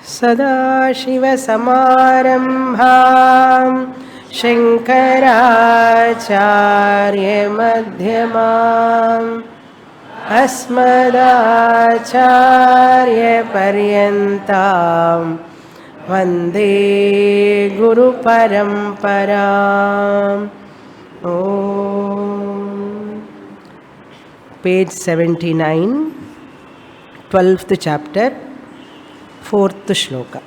सदाशिवसमारम्भां शङ्कराचार्यमध्यमाम् अस्मदाचार्यपर्यन्तां वन्दे गुरुपरम्पराम्. ॐ Page 79, 12th chapter, 4th shloka.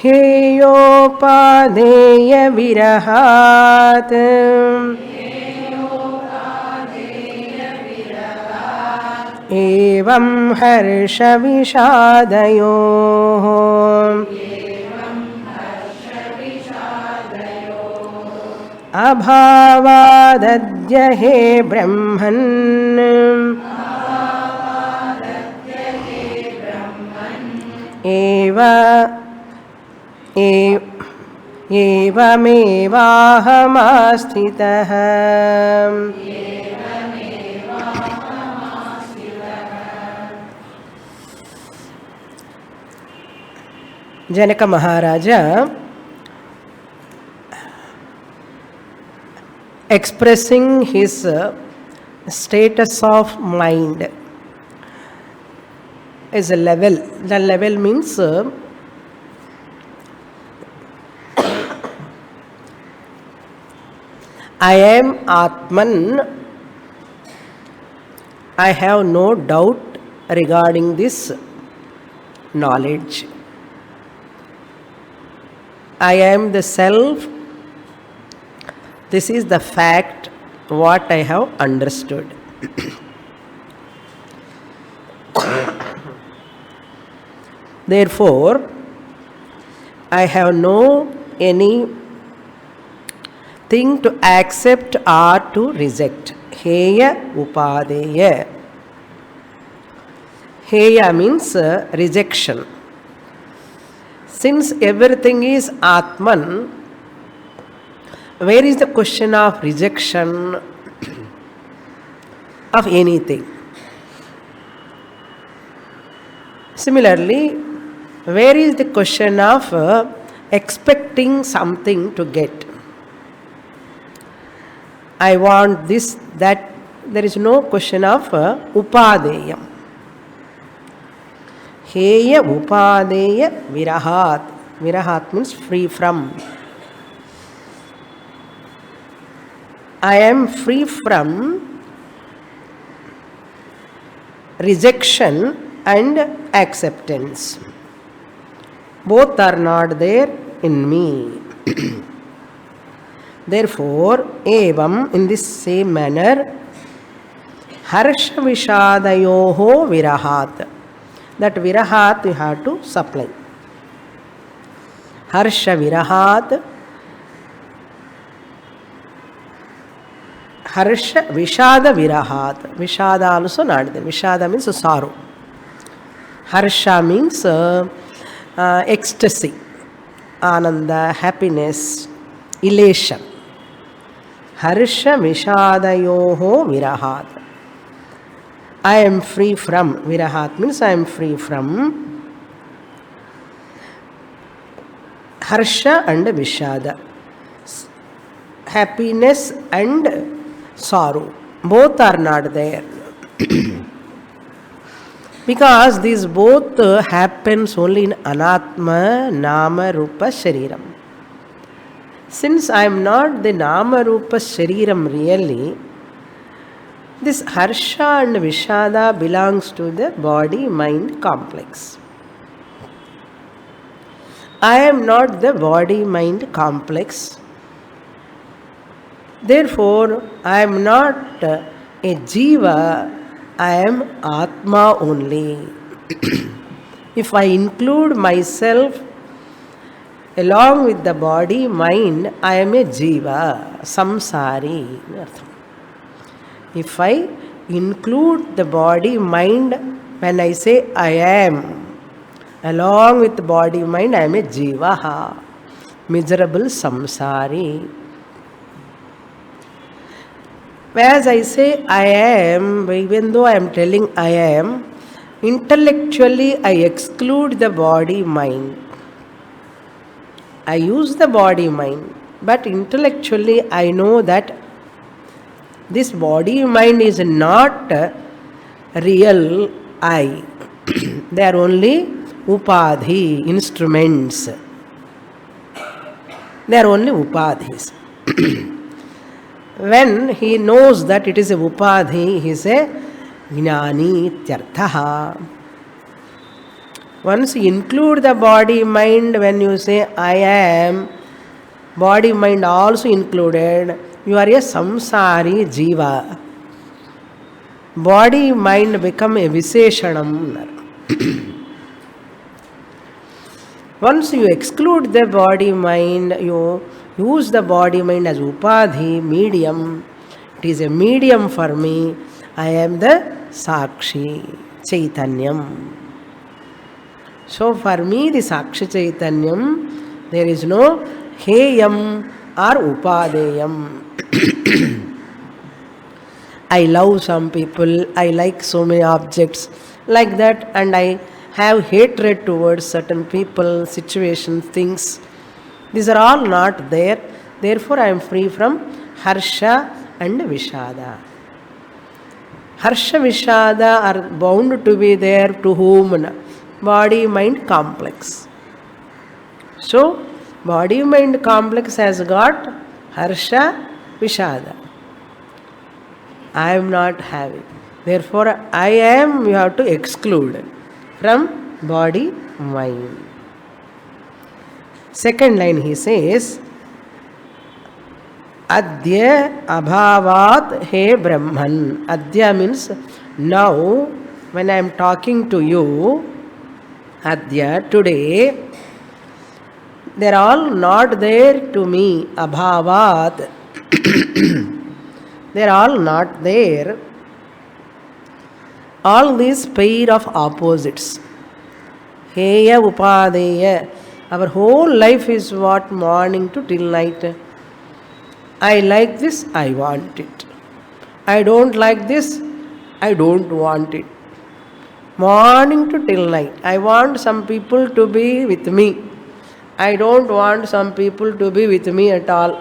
हेयोपादेय विरहात् एवं हर्षविषादयोः अभावादद्य हे ब्रह्मन् एवमेवाहमास्थितः. Janaka Maharaja expressing his status of mind is a level. The level means I am Atman. I have no doubt regarding this knowledge. I am the self. This is the fact, what I have understood. Therefore, I have no any thing to accept or to reject. Heya upadeya. Heya means rejection. Since everything is Atman, where is the question of rejection of anything? Similarly, where is the question of expecting something to get? I want this, that. There is no question of upadeyam. Heya upadeya virahat. Virahat means free from. I am free from rejection and acceptance. Both are not there in me. Therefore, evam, in this same manner, harsha vishadayoho virahat. That virahat you have to supply. Harsha virahat. Harsha vishada virahat. Vishada also not there. Vishada means sorrow. Harsha means ecstasy, ananda, happiness, elation. Harsha vishadayoho virahat. I am free from. Virahat means I am free from harsha and vishada. Happiness and sorrow. Both are not there. Because these both happens only in anatma, nama, rupa, shariram. Since I am not the nama, rupa, shariram really, this harsha and vishada belongs to the body-mind complex. I am not the body-mind complex. Therefore, I am not a jiva, I am Atma only. If I include myself along with the body, mind, I am a jiva, samsari. If I include the body, mind, when I say I am, along with the body, mind, I am a jiva, miserable samsari. As I say I am, even though I am telling I am, Intellectually, I exclude the body mind. I use the body mind, but intellectually, I know that this body mind is not real I. They are only upadhi, instruments. They are only upadhis. When he knows that it is a upadhi, he is a jnani ityarthaha. Once you include the body mind, when you say I am, body mind also included, you are a samsari jiva. Body mind become a viseshanam. Once you exclude the body mind, you use the body mind as upadhi, medium. It is a medium for me. I am the Sakshi, Chaitanyam. So for me, the Sakshi Chaitanyam, there is no heyam or upadeyam. I love some people, I like so many objects like that, and I have hatred towards certain people, situations, things. These are all not there. Therefore, I am free from harsha and vishada. Harsha, vishada are bound to be there to whom? Body-mind complex. So, body-mind complex has got harsha, vishada. I am not having. Therefore, I am, you have to exclude from body, mind. Second line he says, Adya abhavat he Brahman. Adya means now, when I am talking to you, Adya, today, they are all not there to me. Abhavat. They are all not there. All these pair of opposites. Heya upadeya. Our whole life is what? Morning to till night. I like this, I want it. I don't like this, I don't want it. Morning to till night. I want some people to be with me. I don't want some people to be with me at all.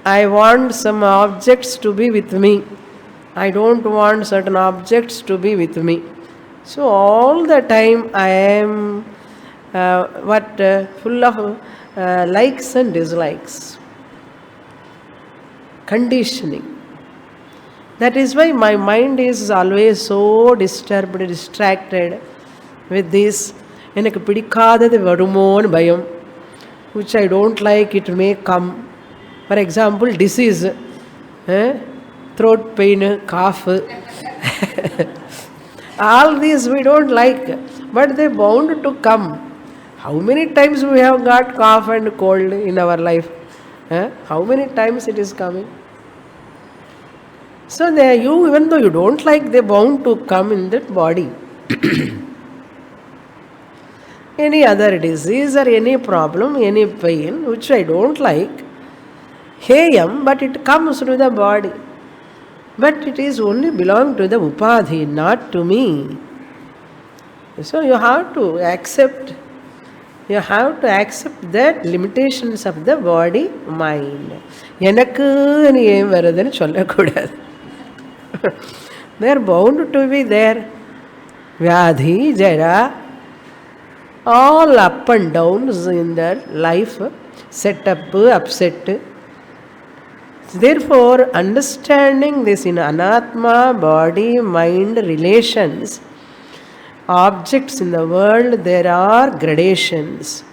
I want some objects to be with me. I don't want certain objects to be with me. So all the time I am full of likes and dislikes. Conditioning. That is why my mind is always so disturbed, distracted with this. எனக்கு பிடிக்காதது வருமோன்னு பயம், which I don't like, it may come. For example, disease, throat pain, cough. All these we don't like, but they bound to come. How many times we have got cough and cold in our life? How many times it is coming? So you, even though you don't like, they bound to come in that body. Any other disease or any problem, any pain, which I don't like, heyam, but it comes to the body. But it is only belong to the upadhi, not to me. So you have to accept that limitations of the body, mind. எனக்கு நீ ஏன் வருதுன்னு சொல்லக்கூடாது. They are bound to be there. Vyadhi, Jara, all up and downs in their life, set up, upset. Therefore, understanding this in anatma, body, mind, relations, objects in the world, there are gradations.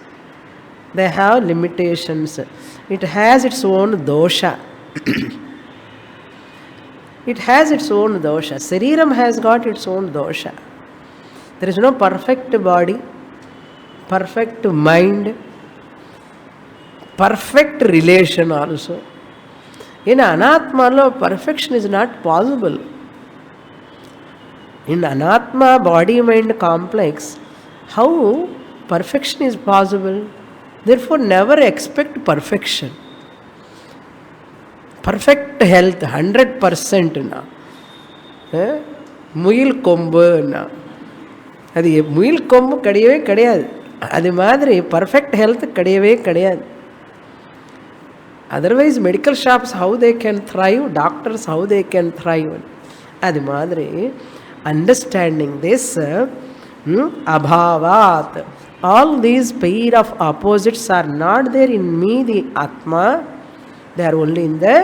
They have limitations. It has its own dosha. It has its own dosha. Sariram has got its own dosha. There is no perfect body, perfect mind, perfect relation also. In Anatma, perfection is not possible. In Anatma, body-mind complex, how perfection is possible? Therefore, never expect perfection. Perfect health, 100% na. Muyil kombu na. அது முயல் கொம்பு கிடையவே கிடையாது. அது மாதிரி perfect health கிடையவே கிடையாது. Otherwise medical shops how they can thrive, doctors how they can thrive. அது மாதிரி அண்டர்ஸ்டாண்டிங் திஸ் அபாவாத், all these pair of opposites are not there in me, the Atma. They are only in the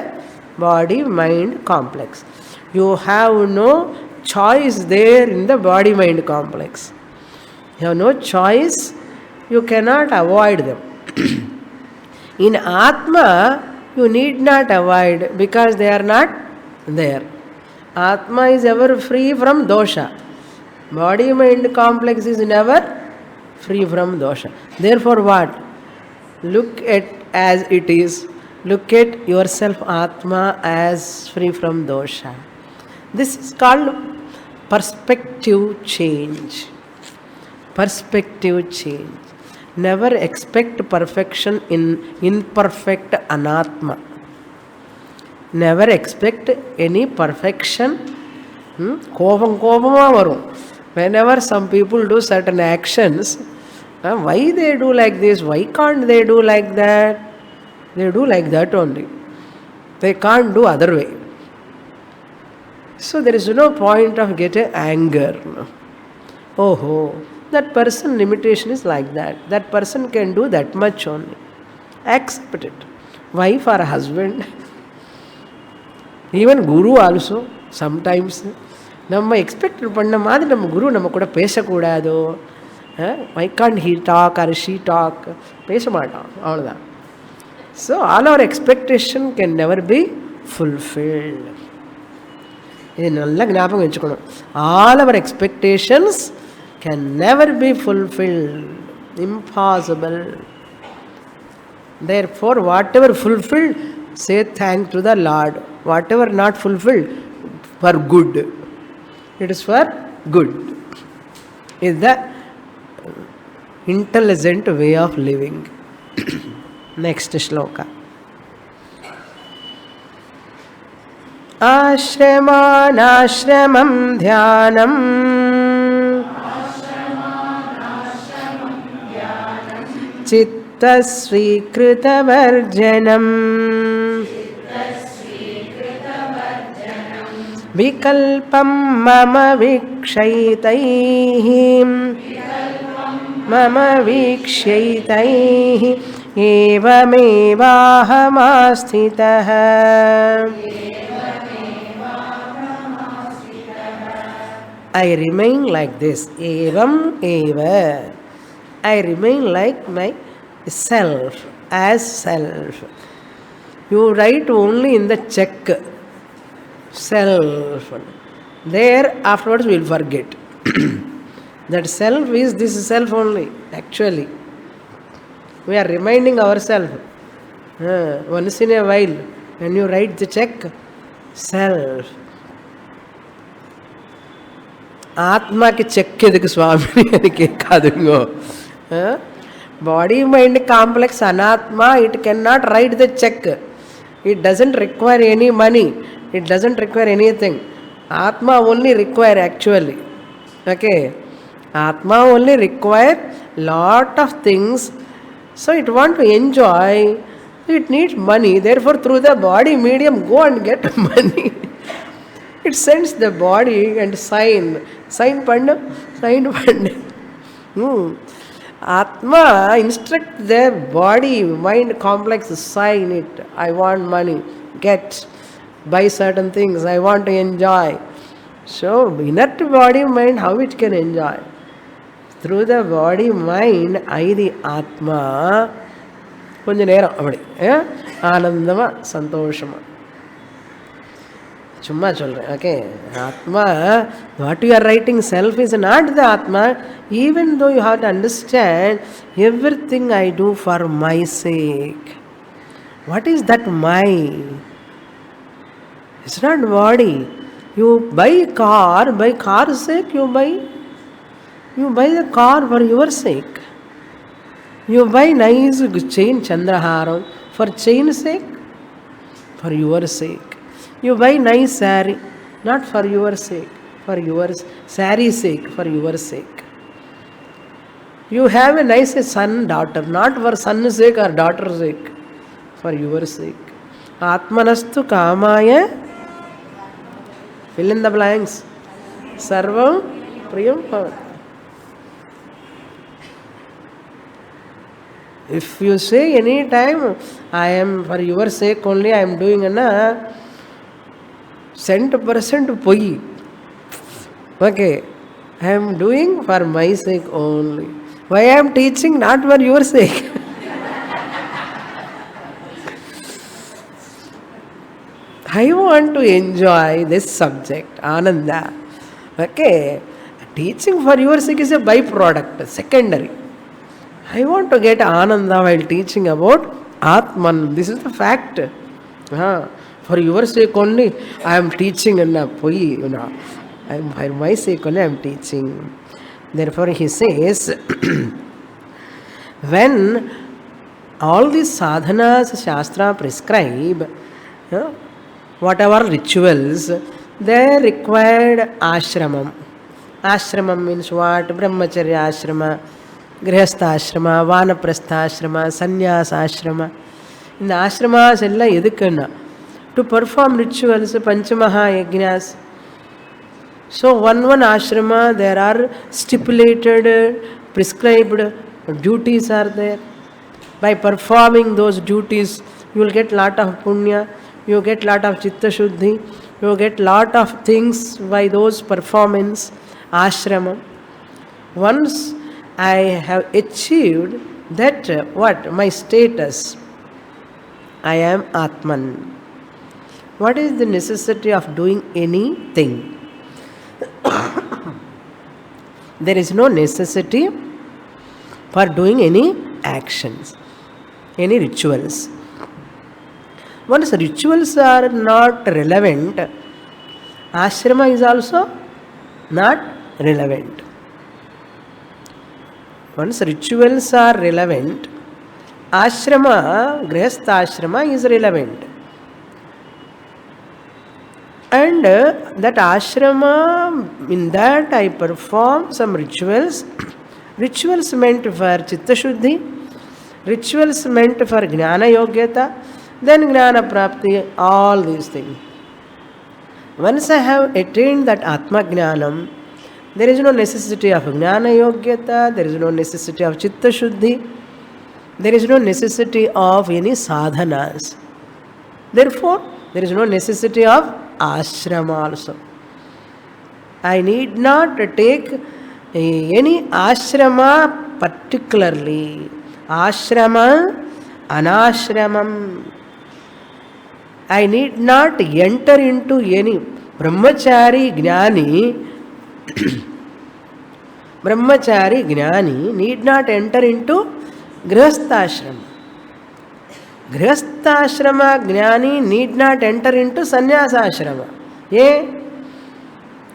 body mind complex. You have no choice there in the body mind complex. You have no choice, you cannot avoid them. In Atma you need not avoid because they are not there. Atma is ever free from dosha. Body mind complex is never free from dosha. Therefore what? Look at as it is. Look at yourself, Atma, as free from dosha. This is called perspective change. Perspective change. Never expect perfection in imperfect anatma. Never expect any perfection. கோபமாக வரும். Whenever some people do certain actions, why they do like this, why can't they do like that? They do like that only. They can't do other way. So there is no point of getting anger. Oh, that person limitation is like that. That person can do that much only. Accept it. Wife or husband, even guru also sometimes நம்ம expect பண்ண மாதிரி நம்ம குரு நம்ம கூட பேசக்கூடாதோ, why can't he talk or she talk, பேச மாட்டான், அவ்வளோதான். So all our expectation can never be fulfilled. இது நல்லா ஞாபகம் வச்சுக்கணும். All our expectations can never be fulfilled, impossible. Therefore whatever fulfilled, say thanks to the Lord. Whatever not fulfilled, for good. It is for good. Is the intelligent way of living. Next shloka. Ashramanashramam dhyanam चित्तस्वीकृतवर्जनम् विकल्पं मम वीक्ष्यैतैः एवमेवाहमास्थितः. I remain like this. Evam eva. I remain like my self, as self. You write only in the check self. There afterwards we will forget. That self is this self only. Actually we are reminding ourselves once in a while when you write the check, self. ஆத்மா की check எதுக்கு சுவாமி அது கேட்காதுங்கோ. Body mind complex anatma, it cannot write the check. It doesn't require any money, it doesn't require anything. Atma only require actually. Okay, Atma only require lot of things. So it want to enjoy, it needs money. Therefore through the body medium go and get money. It sends the body and sign pannu. Atma instruct the body mind complex, sign it. I want money, get, buy certain things, I want to enjoy. So inert body mind, how it can enjoy? Through the body mind, I the Atma கொஞ்ச நேரம் அப்படி ஆனந்தமா சந்தோஷமா சும்மா சொல்கிறேன். Okay, atma what you are writing self is not the atma. Even though you have to understand everything I do for my sake. What is that my? It's not body. You buy car, buy car sake you buy the car for your sake. You buy nice chain chandraharam for chain sake, for your sake. You buy nice saree, not for your sake, for your saree sake, for your sake. You have a nice son, daughter, not for son's sake or daughter's sake, for your sake. Atmanastu kamaya, fill in the blanks. Sarvam priyam bhavat. If you say any time, I am for your sake only, I am doing anna 100% poi. Okay, I am doing for my sake only. Why I am teaching? Not for your sake. I want to enjoy this subject, Ananda. Okay, teaching for your sake is a byproduct, secondary. I want to get Ananda while teaching about Atman. This is the fact. For your sake only, I am teaching, and for my sake only I am teaching. Therefore, he says, when all these sadhanas Shastra prescribe, whatever rituals, they required ashramam. Ashramam means what? Brahmacharya ashrama, grihastha ashrama, vanaprastha ashrama, sannyasa ashrama. In the ashramas ella edukana to perform rituals, panchamaha yajnas. So one ashrama, there are stipulated, prescribed duties are there. By performing those duties, you will get lot of punya, you get lot of chitta shuddhi, you get lot of things by those performance, ashrama. Once I have achieved that, what? My status, I am Atman. What is the necessity of doing anything? There is no necessity for doing any actions, any rituals. Once rituals are not relevant, ashrama is also not relevant. Once rituals are relevant, ashrama, grihastha ashrama is relevant. And that ashrama, in that I perform some rituals. Rituals meant for chitta shuddhi, rituals meant for jnana yogyata, then jnana prapti, all these things. Once I have attained that atma jnanam, there is no necessity of jnana yogyata, there is no necessity of chitta shuddhi, there is no necessity of any sadhanas. Therefore, there is no necessity of ashrama also. I need not take any ashrama particularly. Ashrama, anashramam. I need not enter into any brahmachari jnani need not enter into grihastha-ashrama. Grihastha-ashrama jnani need not enter into sannyasa-ashrama.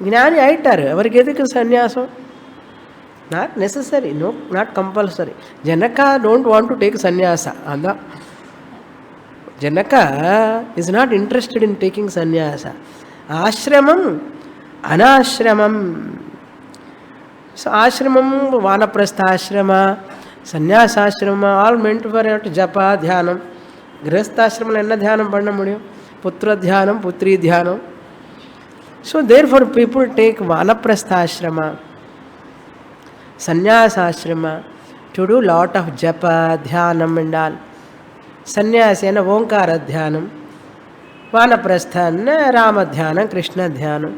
Jnani aitar, avariki edukku sannyasam? Not necessary, no, not compulsory. Janaka don't want to take sannyasa. Janaka is not interested in taking sannyasa. Ashramam, anashramam. So ashramam, vanaprastha ashrama, sannyasa ashrama, all meant for japa, dhyanam. Grihastha ashrama enna dhyanam panna mudiyum? Putra dhyanam, putri dhyanam. So therefore people take vanaprastha ashrama, sannyasa ashrama to do lot of japa, dhyanam and all. Sannyasena Omkara Dhyanam, Vanaprasthana Rama Dhyanam, Krishna Dhyanam.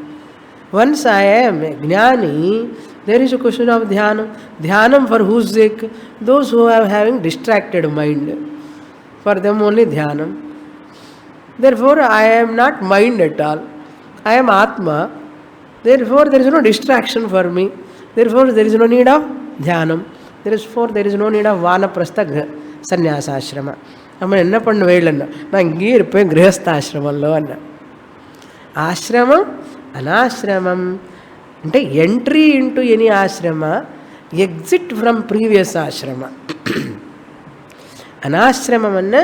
Once I am a Jnani, there is a question of Dhyanam. Dhyanam for whose sake? Those who are having distracted mind. For them only Dhyanam. Therefore I am not mind at all. I am Atma. Therefore there is no distraction for me. Therefore there is no need of Dhyanam. Therefore there is no need of Vanaprastha Sannyasa Ashrama. நம்ம என்ன பண்ண வேலைன்னா நான் இங்கேயே இருப்பேன் கிரகஸ்தாசிரமம்లో అన్న. ఆశ్రమం అనాశ్రమం అంటే ఎంట్రీ ఇంటూ ఎనీ ఆశ్రమ, ఎగ్జిట్ ఫ్రమ్ ప్రీవియస్ ఆశ్రమ. అనాశ్రమం అన్న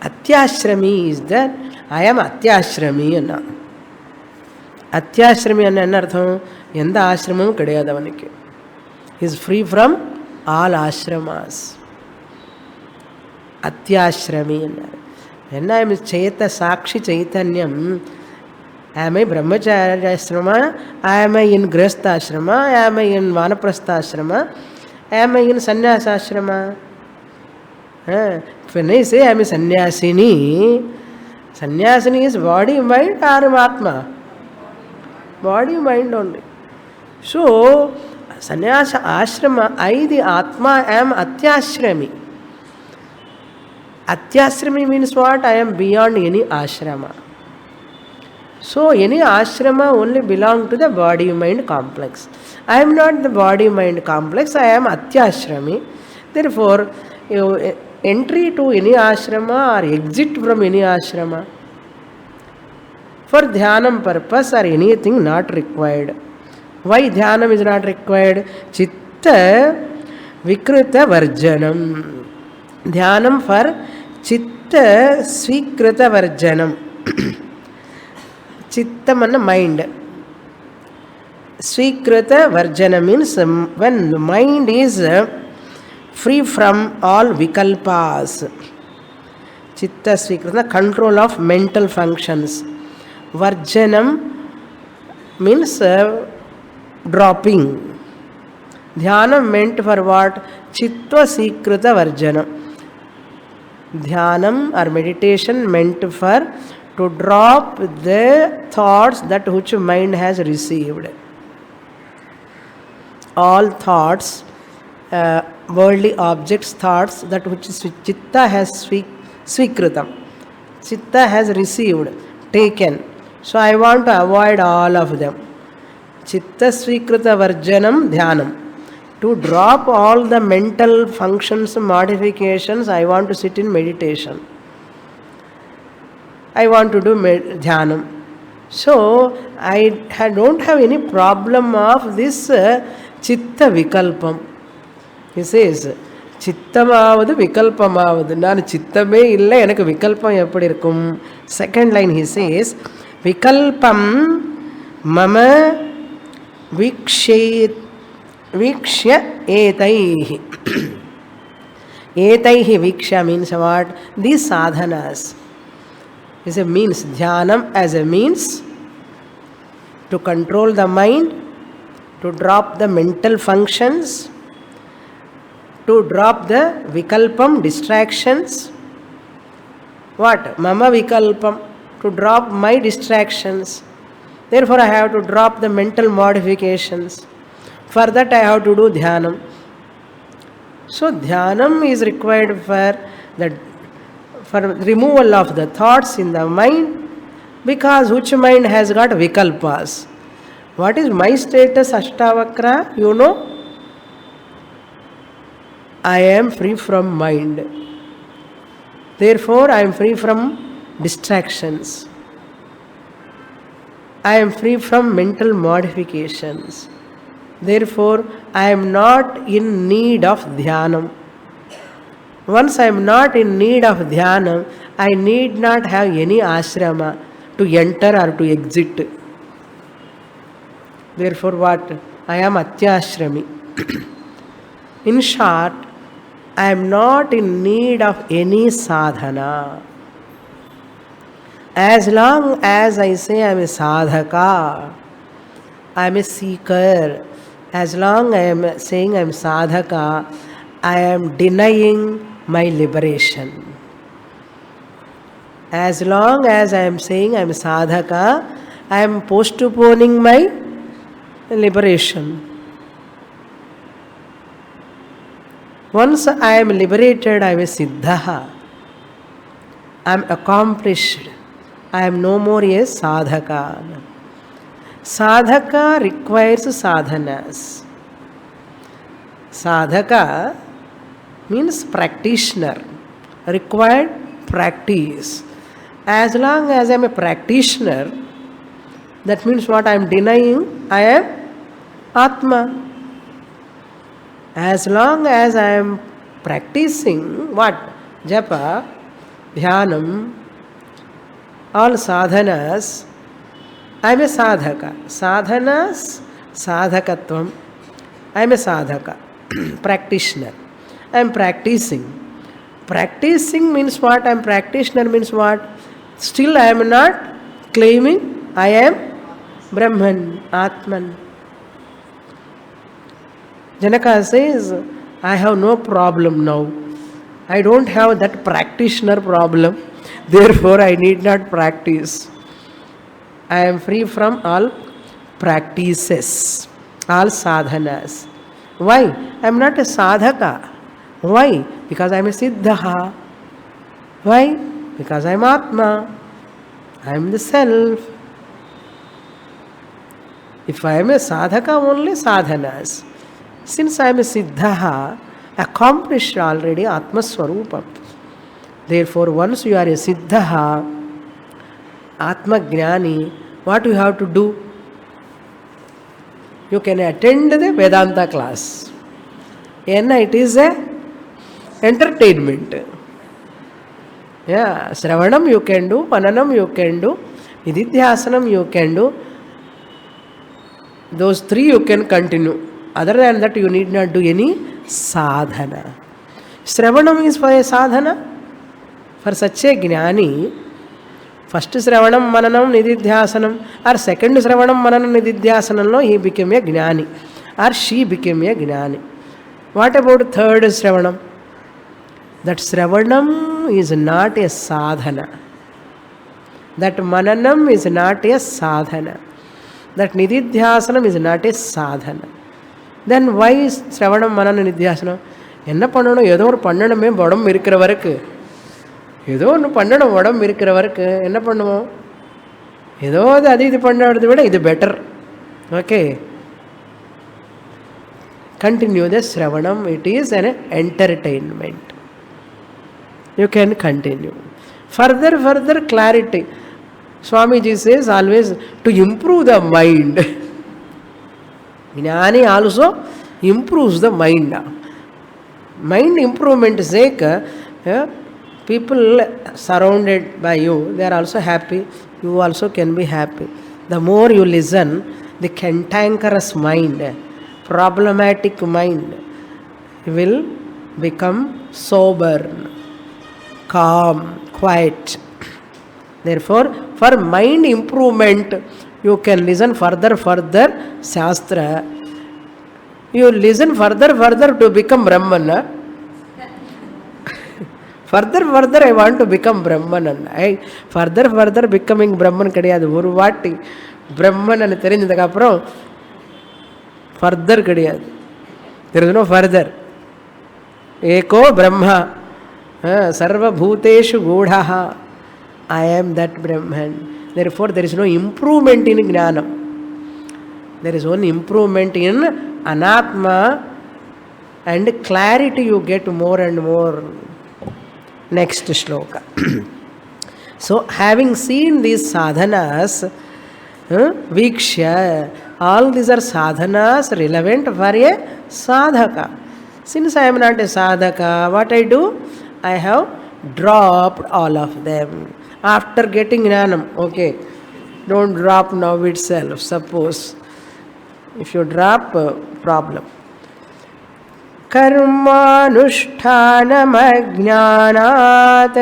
అత్యాశ్రమి ఈజ్ దట్ ఐఎమ్ అత్యాశ్రమి అన్న. அத்தியாசிரமி என்ன அர்த்தம்? எந்த ஆசிரமும் கிடையாது அவனுக்கு. Is free from all ashramas. Atyashrami. When I am Chaita Sakshi Chaitanyam, am I Brahmacharya ashrama? Am I in Grihastha ashrama? Am I in Vanaprastha ashrama? Am I in Sannyasa ashrama? When I say I am a Sannyasini, Sannyasini is body, mind or Atma? Body, mind only. So, Sannyasa ashrama, I the Atma am Atyashrami. Atyashrami means what? I am beyond any ashrama. So, any ashrama only belong to the body-mind complex. I am not the body-mind complex, I am Atyashrami. Therefore, entry to any ashrama or exit from any ashrama for dhyanam purpose or anything not required. Why dhyanam is not required? Chitta vikrita varjanam. Dhyanam for chitta svikrita varjanam. Chittam and mind. Svikrita varjana means when the mind is free from all vikalpas. Chitta svikrita, control of mental functions. Varjanam means dropping. Dhyanam meant for what? Chitta svikrita varjana. Dhyanam or meditation meant for to drop the thoughts that which mind has received. All thoughts, worldly objects, thoughts that which chitta has svikritam. Chitta has received, taken. So I want to avoid all of them. Chitta svikrita varjanam dhyanam. To drop all the mental functions, modifications, I want to sit in meditation. I want to do dhyanam. So I don't have any problem of this chitta vikalpam. He says, chittamaவது vikalpamaவது. நான் சித்தமே இல்லை, எனக்கு விகல்பம் எப்படி இருக்கும்? Second line he says, vikalpam mama vikshya etaihi. Etaihi viksha means what? These sadhanas. Is a means. Dhyanam as a means to control the mind, to drop the mental functions, to drop the vikalpam, distractions. What? Mama vikalpam, to drop my distractions. Therefore I have to drop the mental modifications. For that I have to do dhyanam. So dhyanam is required for removal of the thoughts in the mind, because which mind has got vikalpas. What is my status, Ashtavakra? You know? I am free from mind. Therefore, I am free from distractions. I am free from mental modifications. Therefore, I am not in need of dhyanam. Once I am not in need of dhyanam, I need not have any ashrama to enter or to exit. Therefore what? I am Atyashrami. In short, I am not in need of any sadhana. As long as I say I am a sadhaka, I am a seeker, as long I am saying I am sadhaka, I am denying my liberation. As long as I am saying I am sadhaka, I am postponing my liberation. Once I am liberated, I am a siddha. I am accomplished. I am no more a sadhaka. Sadhaka requires sadhanas. Sadhaka means practitioner, required practice. As long as I am a practitioner, that means what? I am denying I am Atma. As long as I am practicing what? Japa, dhyanam, all sadhanas, I am a sadhaka. Sadhanas, sadhakatvam. I am a sadhaka. practitioner. I am practicing. Practicing means what? I am practitioner means what? Still I am not claiming I am Brahman, Atman. Janaka says, I have no problem now. I don't have that practitioner problem. Therefore, I need not practice. I am free from all practices, all sadhanas. Why? I am not a sadhaka. Why? Because I am a siddha. Why? Because I am Atma. I am the self. If I am a sadhaka, only sadhanas. Since I am a siddha, accomplished already Atma Swarupam. Therefore, once you are a siddha, Atma Jnani, what you have to do? You can attend the Vedanta class. And it is a entertainment. Yeah, Sravanam you can do, Pananam you can do, Nididhyasanam you can do. Those three you can continue. Other than that, you need not do any sadhana. Sravanam is for a sadhana. For such a Jnani, first Sravanam, Mananam, Nididhyasanam, or second Sravanam, Mananam, Nididhyasanam, he became a Jnani, or she became a Jnani. What about third Sravanam? That Sravanam is not a sadhana. That Mananam is not a sadhana. That Nididhyasanam is not a sadhana. Then why is Sravanam, Mananam, Nididhyasanam? என்ன பண்ணணும்? ஏதோ ஒரு பண்ணணுமே உடம்பு இருக்கிற வரைக்கும். ஏதோ ஒன்று பண்ணணும் உடம்பு இருக்கிற வரைக்கும். என்ன பண்ணுவோம்? ஏதோ அது இது பண்ணுறதை விட இது better. Okay, continue the Sravanam. It is an entertainment. You can continue. Further clarity. Swamiji says always to improve the mind. Jnani also improves the mind. Mind improvement sake, people surrounded by you, they are also happy. You also can be happy. The more you listen, the cantankerous mind, problematic mind will become sober, calm, quiet. Therefore, for mind improvement, you can listen further Shastra. You listen further to become Brahman. Further I want to become Brahman. I further becoming Brahman கிடையாது. ஒரு வாட்டி Brahman ன்னு தெரிஞ்சதுக்கு அப்புறம் further கிடையாது. There is no further. Eko Brahma. Sarva Bhuteshu Godhaha. I am that Brahman. Therefore, there is no improvement in Jnanam. There is only improvement in Anatma, and clarity you get more and more. Next shloka. So, having seen these sadhanas, Vikshya, all these are sadhanas relevant for a sadhaka. Since I am not a sadhaka, what I do? I have dropped all of them. After getting jnanam, okay, don't drop now itself. Suppose if you drop, problem. Karmanushtanam ajnanat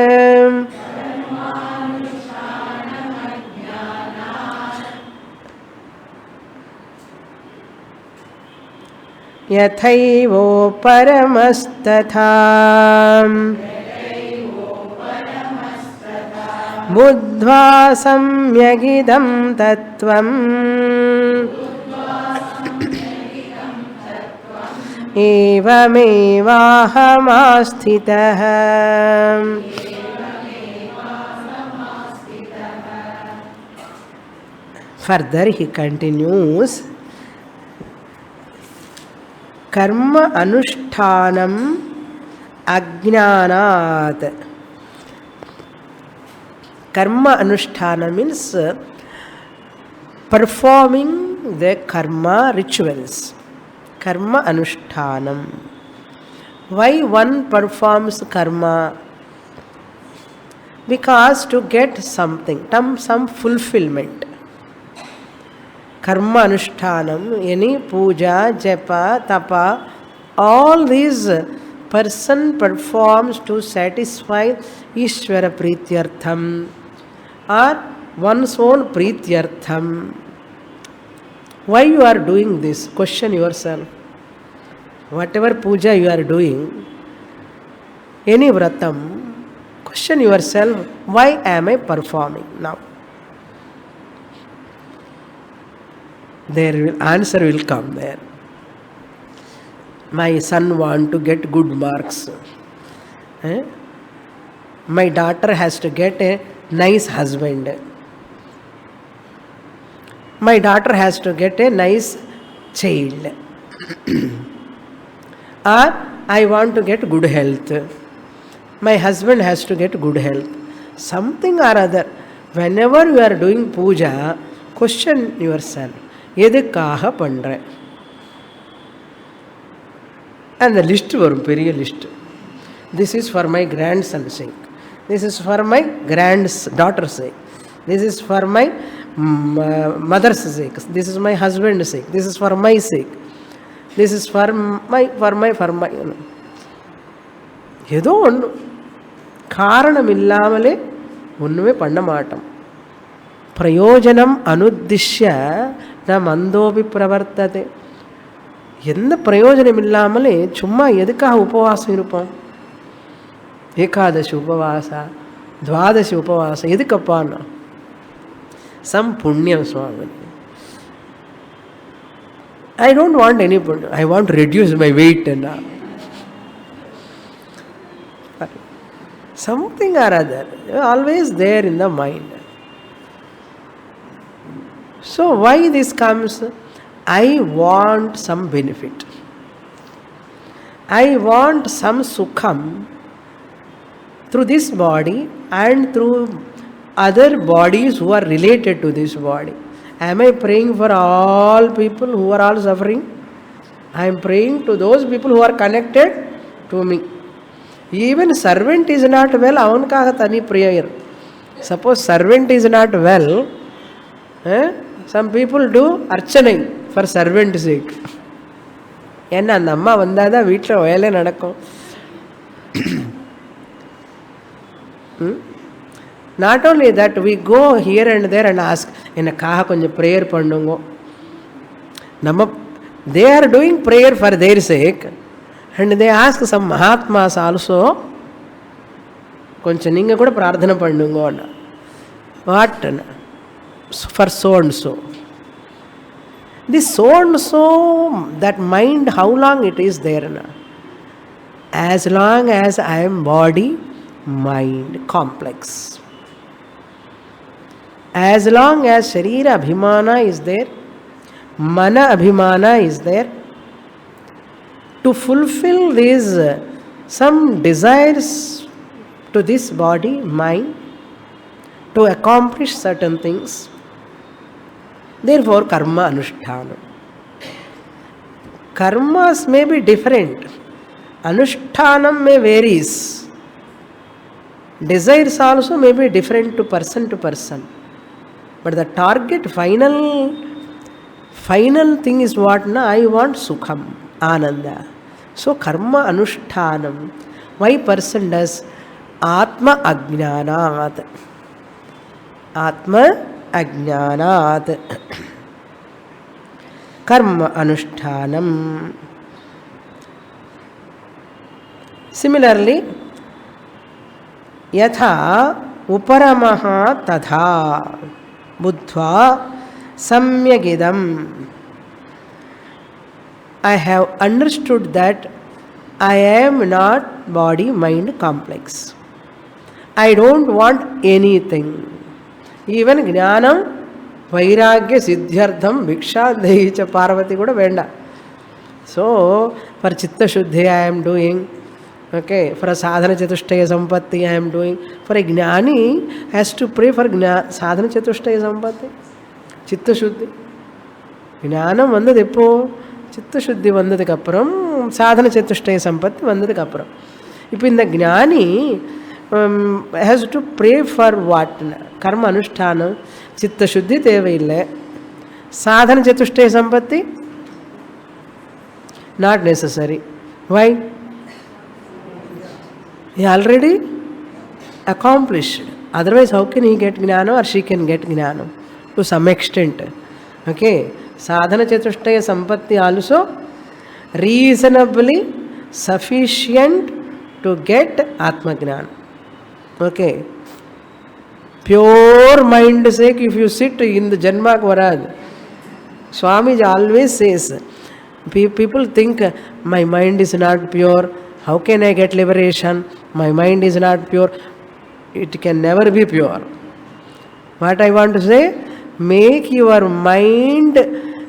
yathaivo paramastatha buddhva samyagidam tattvam evamevahamastitah. Further he continues, karma anushtanam ajnanat. Karma anushthana means performing the karma rituals. Karma anushtanam. Why one performs karma? Because to get something, some fulfillment. Karma anushtanam, any puja, japa, tapa, All these person performs to satisfy Ishvara Prityartham or one's own Prityartham. Why you are doing this? Question yourself. Whatever puja you are doing, any vratam, question yourself, why am I performing now? Answer will come there. My son want to get good marks. My daughter has to get a nice husband. My daughter has to get a nice child. Or I want to get good health. My husband has to get good health. Something or other. Whenever you are doing puja, question yourself. Edukkaga pandra? And the list varum, periya list. This is for my grandson's sake. This is for my granddaughter's sake. This is for my mother's sake. This is my husband's sake. This is for my sake. This is for my. ஏதோ ஒன்று காரணம் இல்லாமலே ஒன்றுமே பண்ண மாட்டோம். பிரயோஜனம் அனுத்திஷ்ய ந மந்தோபி பிரவர்த்ததே. எந்த பிரயோஜனம் இல்லாமலே சும்மா எதுக்காக உபவாசம் இருப்போம்? ஏகாதசி உபவாசா, துவாதசி உபவாசம் எதுக்கப்பான்னா சம் புண்ணியம் சுவாமி. I don't want any punya. I want to reduce my weight and something or other. Always there in the mind. So why this comes? I want some benefit. I want some sukham through this body and through other bodies who are related to this body. Am I praying for all people who are all suffering? I am praying to those people who are connected to me. Even servant is not well, avankaga tani prayer. Suppose servant is not well, some people do archanai for servant's sake. Enna and amma vandada veetla vele nadakkum. Not only that, we go here and there and ask, enakaga konja prayer pannungo. They are doing prayer for their sake, and they ask some Mahatmas also, konja ninga kuda prarthana pannungo. What? For so and so. This so and so, that mind, how long it is there? As long as I am body, mind, complex. As long as Sharira Abhimana is there, Mana Abhimana is there, to fulfill these some desires to this body, mind, to accomplish certain things, therefore karma anushthanam. Karmas may be different. Anushtanam may varies. Desires also may be different to person. But the target, final thing is what? I want sukham, ananda. So karma anushtanam. Why person does? Atma ajnanat. Atma ajnanat. Karma anushtanam. Similarly, yatha uparamaha tadha buddhva samyagidam. I have understood that I am not body mind complex. I don't want anything. Even jnanam vairagya siddhyartham bhiksha dehicha parvati kuda venda. So for chitta shuddhi I am doing. Okay, for a sadhana chatushtaya sampatti I am doing. For a jnani has to pray for sadhana chatushtaya sampatti. Chitta shuddhi. Jnanam vandadu eppo? Chitta shuddhi vandadukku appuram sadhana chatushtaya sampatti vandadukku appuram. Ipo in the jnani has to pray for what? Karma anushthana. Chitta shuddhi theva illa. Sadhana chatushtaya sampatti? Not necessary. Why? He already accomplished. Otherwise, how can he get jnana or she can get jnana? To some extent. Okay. Sadhana Chatushtaya Sampatti also reasonably sufficient to get Atma Jnana. Okay. Pure mind sake, if you sit in the Janma Kvaraj, Swamiji always says, people think my mind is not pure. How can I get liberation? My mind is not pure. It can never be pure. What I want to say, make your mind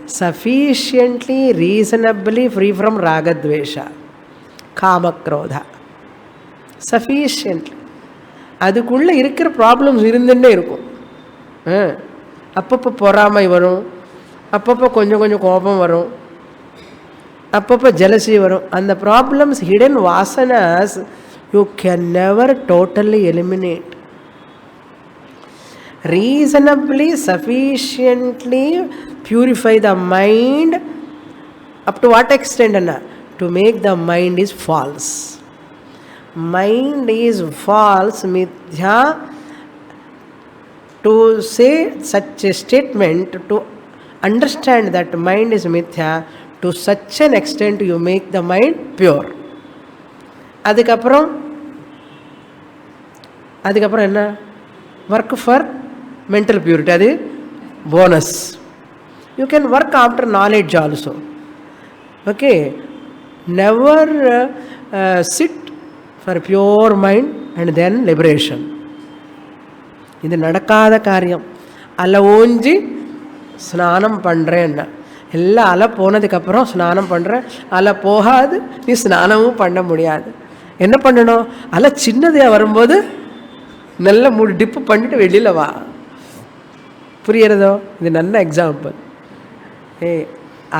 sufficiently, reasonably free from ragadvesha, kama krodha. Sufficiently. அதுக்குள்ளே இருக்கிற problems இருந்துட்டே இருக்கும். அப்பப்போ பொறாமை வரும், அப்பப்போ கொஞ்சம் கொஞ்சம் கோபம் வரும், அப்பப்போ ஜெலசி வரும். அந்த problems hidden vasanas you can never totally eliminate. Reasonably, sufficiently purify the mind. Up to what extent? To make the mind is false. Mind is false, mithya. To say such a statement, to understand that mind is mithya, to such an extent you make the mind pure. அதுக்கப்புறம் என்ன? Work for mental purity. That is bonus. You can work after knowledge also. Okay. Never sit for pure mind and then liberation. இது நடக்காத காரியம். அலை ஓஞ்சி ஸ்நானம் பண்ணுறேன்னா எல்லாம் அலை போனதுக்கப்புறம் ஸ்நானம் பண்ணுறேன். அலை போகாது, நீ ஸ்நானமும் பண்ண முடியாது. என்ன பண்ணணும்? அலை சின்னதாக வரும்போது நல்ல டிப்பு பண்ணிட்டு வெளியில் வா. புரியுறதோ? இது நல்ல எக்ஸாம்பிள்.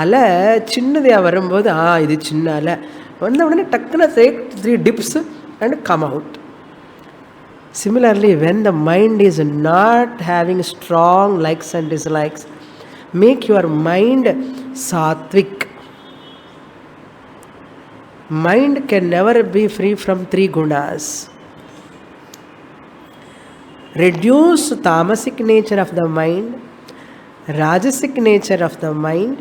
அலை சின்னதாக வரும்போது இது சின்ன அலை வந்த உடனே டக்குன்னு take 3 dips and come out. Similarly, when the mind is not having strong likes and dislikes, make your mind sattvic. Mind can never be free from 3 gunas. Reduce tamasic nature of the mind, rajasic nature of the mind,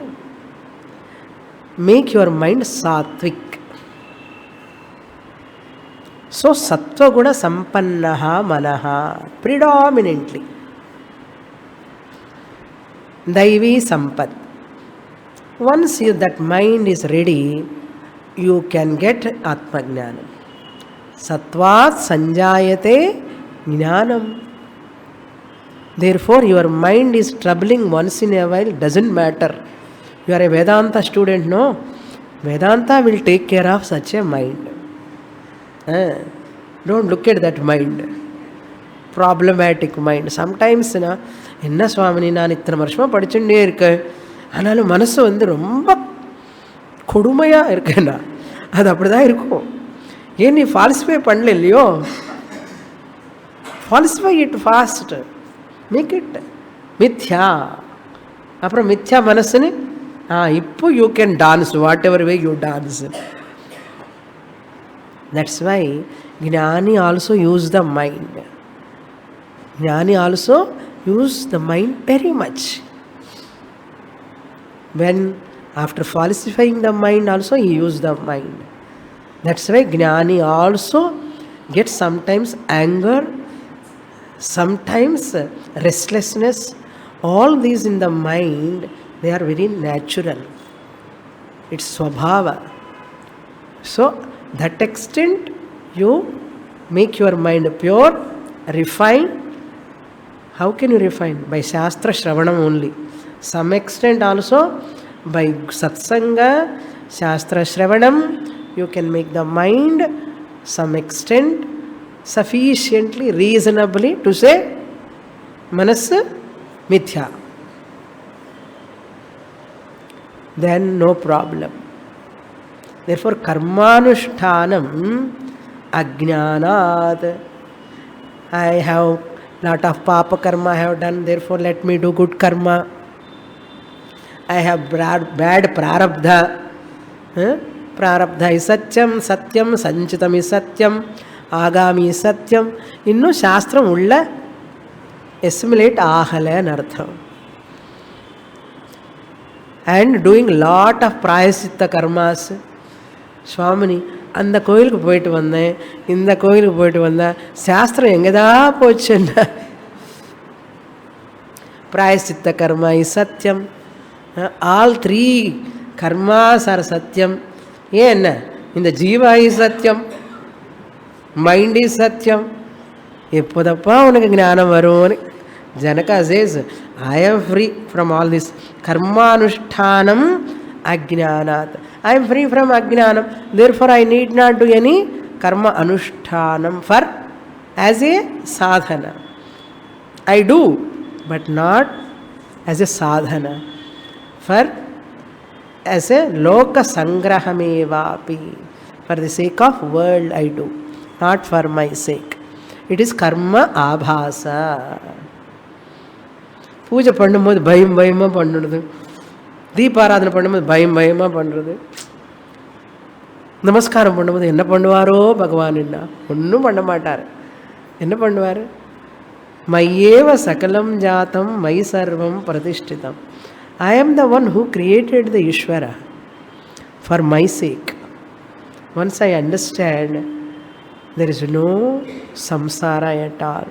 make your mind sattvic. So sattva guna sampannaha manaha, predominantly daivi sampad. Once that mind is ready, you can get atma jnanam. Sattvat sanjayate jnanam. Therefore, your mind is troubling once in a while, doesn't matter. You are a Vedanta student, no? Vedanta will take care of such a mind. Don't look at that mind. Problematic mind. Sometimes, என்ன சுவாமினி நான் இத்தனை வருஷமாக படிச்சுட்டே இருக்கேன், ஆனாலும் மனசு ரொம்ப கொடுமையாக இருக்கேன்னா அது அப்படி தான் இருக்கும். ஏன் நீ ஃபால்சிஃபை பண்ணல இல்லையோ? Falsify it fast, make it மித்யா. அப்புறம் மித்யா மனசுன்னு இப்போ you can dance whatever way you dance. That's why Jnani also use the mind. Jnani also use the mind very much. When after falsifying the mind also he used the mind. That's why Jnani also gets sometimes anger, sometimes restlessness. All these in the mind, they are very natural. It's swabhava. So that extent you make your mind pure, refine. How can you refine? By Shastra Shravanam only. Some extent also by Satsanga, Shastra Shravanam, you can make the mind some extent sufficiently, reasonably to say Manas Mithya. Then no problem. Therefore, karmanushtanam ajnanat. I have lot of papa karma I have done, therefore let me do good karma. I have bad prarabdha. ಪ್ರಾರಬ್ಧ is ಸತ್ಯಂ, ಸತ್ಯಂ ಸಂಚಿತಂ is ಸತ್ಯಂ, ಆಗಾಮಿ is ಸತ್ಯಂ. ಇನ್ನೂ ಶಾಸ್ತ್ರ ಉಳ್ಳ assimilate ಆಗಲ್ಲ ಅನ್ನರ್ಥம். And doing lot of prayaschitta karmas. சுவாமினி அந்த கோயிலுக்கு போயிட்டு வந்தேன், இந்த கோயிலுக்கு போயிட்டு வந்தேன், சாஸ்திரம் எங்கேதா போச்சுன்னா பிராயசித்த கர்மா இஸ் சத்தியம். ஆல் 3 கர்மாஸ் ஆர் சத்தியம். ஏன் என்ன, இந்த ஜீவா இஸ் சத்தியம், மைண்ட் இஸ் சத்தியம். எப்போதப்பா உனக்கு ஞானம் வரும்னு Janaka says, I am free from all this. Karmanushtanam ajnanat. I am free from ajnanam. Therefore, I need not do any karma anushtanam for as a sadhana. I do, but not as a sadhana. For as a loka sangrahamevapi. For the sake of world I do, not for my sake. It is karma abhasa. பூஜை பண்ணும்போது பயமாக பண்ணுறது, தீபாராதனை பண்ணும்போது பயமாக பண்ணுறது, நமஸ்காரம் பண்ணும்போது என்ன பண்ணுவாரோ பகவான், என்ன ஒன்றும் பண்ண மாட்டார். என்ன பண்ணுவார்? மையேவ சகலம் ஜாத்தம் மை சர்வம் பிரதிஷ்டிதம். I am the one who created the Ishwara for my sake. Once I understand there is no samsara at all.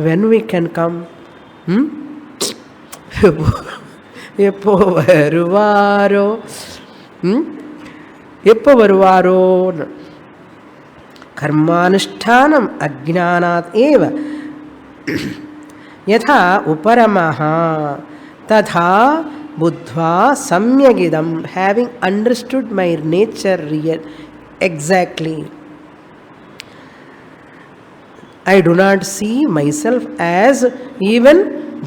When we can come, எப்போ வருவாரோ, எப்போ வருவாரோ. கர்மானுஷ்டானம் அஜ்ஞானாத் ஏவ யதா உபரமஹ ததா புத்வா சம்யகிதம். Having understood my nature real exactly, I do not see myself as even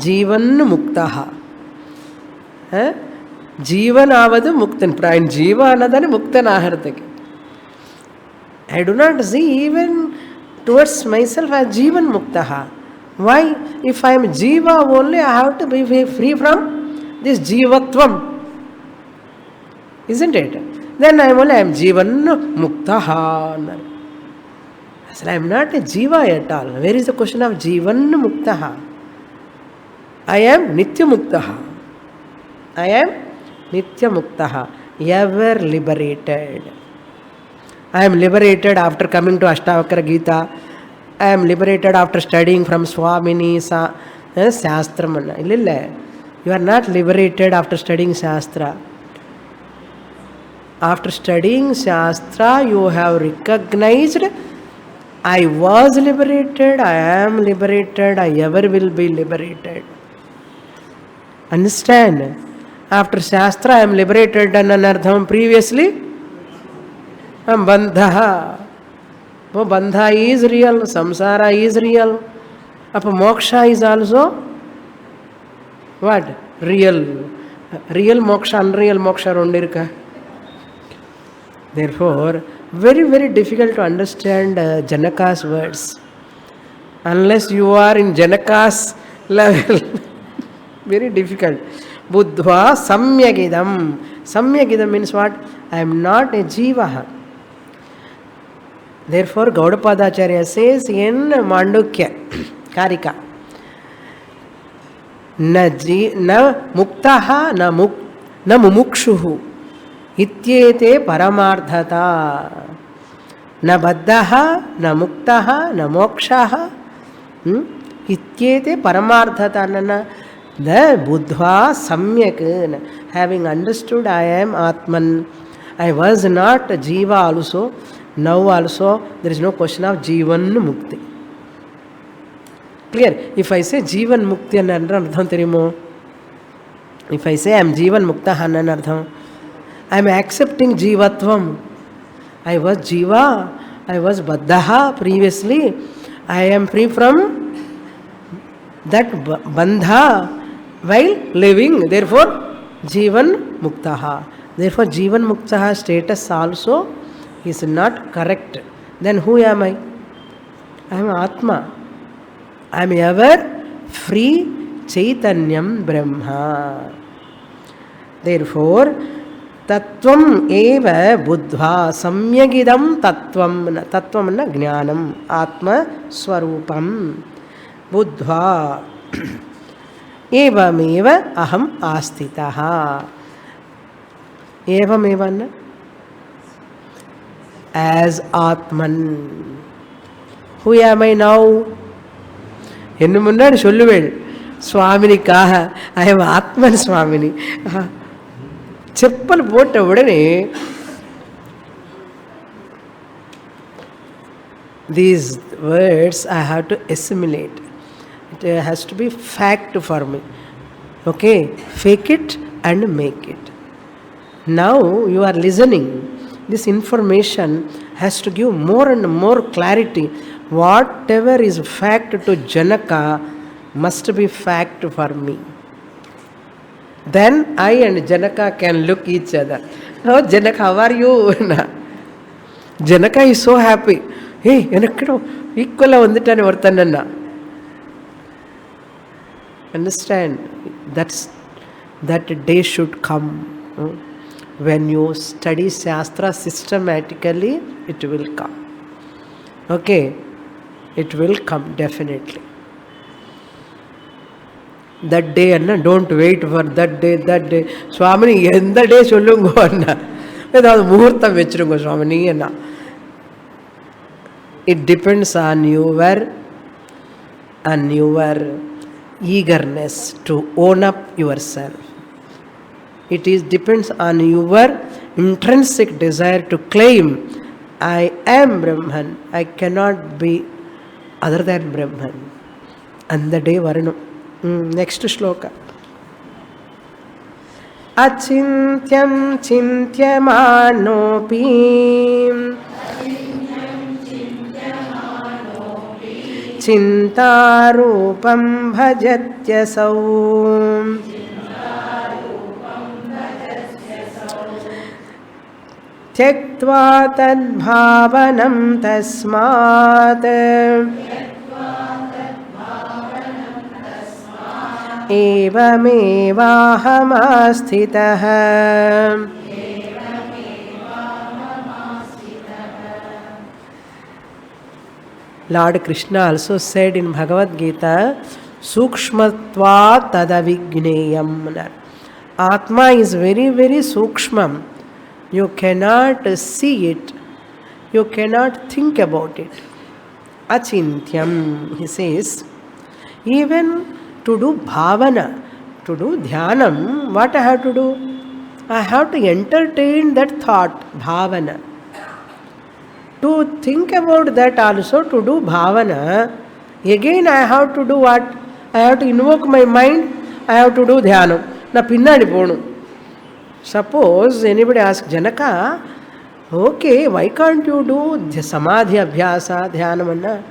Jivan Muktaha. Jivanavadu Muktan. Prayan Jivanadani Muktan Ahartaki. I do not see even towards myself as Jivan Muktaha. Why? If I am Jiva only, I have to be free from this Jivatvam. Isn't it? Then I am Jivan Muktaha. I am not a Jiva at all. Where is the question of Jivan Muktaha? I am Nitya Muktaha. I am Nitya Muktaha, ever liberated. I am liberated after coming to Ashtavakra Gita. I am liberated after studying from Swamini Shastramana. Illa, you are not liberated after studying Shastra. After studying Shastra, you have recognized I was liberated, I am liberated, I ever will be liberated. Understand? After Shastra, I am liberated and anartham. Previously, I am bandha. Oh, bandha is real, samsara is real. Appa moksha is also what? Real. Real moksha, unreal moksha rondirka. Therefore, very, very difficult to understand Janaka's words. Unless you are in Janaka's level. Very difficult. Buddhva samyagidam. Samyagidam means what? I am not a jiva. Therefore, Gaudapadacharya says in Mandukya Karika, na muktaha na mumukshuhu ityete paramarthata na baddhaha na muktaha na mokshaha ityete paramarthata na the buddha samyak. Having understood I am Atman, I was not Jiva also, now also there is no question of Jivan Mukti. Clear? If I say Jivan Mukti anartham therimo, if I say I am Jivan Mukta anartham, I am accepting Jivatvam. I was Jiva, I was Baddhaha previously, I am free from that bandha while living. Therefore, Jivan Muktaha. Therefore, Jivan Muktaha status also is not correct. Then who am I? I am Atma. I am ever free Chaitanyam Brahma. Therefore, ತತ್ವಂ ಏವ ಬುದ್ಧ್ವಾ ಸಮ್ಯಗಿದಂ ತತ್ವಂ ತತ್ವಂ ನ ಜ್ಞಾನಂ ಆತ್ಮಸ್ವರೂಪಂ ಬುದ್ಧ್ವಾ ಏವಮೇವ ಅಹಂ ಆಸ್ಥಿತಃ ಏವಮೇವ ನ as Atman who am I now என்ன முன்னாடி சொல்லுவேள் சுவாமினிக்காக I am ஆத்மன் சுவாமினி chappal போட்ட உடனே these words I have to assimilate. It has to be fact for me. Okay, fake it and make it. Now you are listening. This information has to give more and more clarity. Whatever is fact to Janaka must be fact for me. Then I and Janaka can look each other. Oh, Janaka, how are you? Janaka is so happy. Hey, enakku equal vanditane varthanna. Understand? That day should come. When you study Shastra systematically, it will come. Okay, it will come definitely. That day, Anna, don't wait for that day. Swamini, endha day sollungo Anna. Edavadhu muhurtham vechirungo Swamini Anna. It depends on your eagerness to own up yourself. It depends on your intrinsic desire to claim, I am Brahman, I cannot be other than Brahman. And the day varanam. Next shloka. Achintyam chintyamanopi chintarupam bhajatyasau त्यक्त्वा तद्भावनं तस्मात् एवमेवाहमास्थितः. Lord Krishna also said in Bhagavad Gita, Sukshmatvat tadavigneyam. Atma is very, very sukshmam. You cannot see it. You cannot think about it. Achintyam, he says, even to do bhavana, to do dhyanam, what I have to do? I have to entertain that thought, bhavana. To think about that also, to do bhavana, again I have to do what? I have to invoke my mind, I have to do dhyanam. Na pinnadi ponu. Suppose anybody asks, Janaka, okay, why can't you do samadhi abhyasa, dhyanam?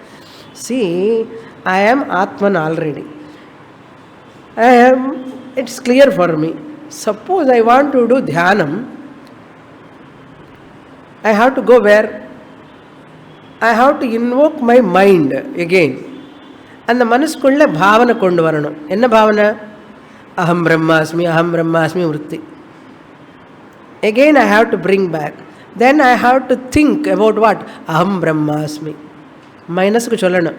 See, I am Atman already. It's clear for me. Suppose I want to do dhyanam, I have to go where? I have to invoke my mind again. And the manaskulla bhavana kondu varanam. Enna bhavana? Aham brahmasmi vritti. Again I have to bring back. Then I have to think about what? Aham brahmasmi. Minus ku sollana.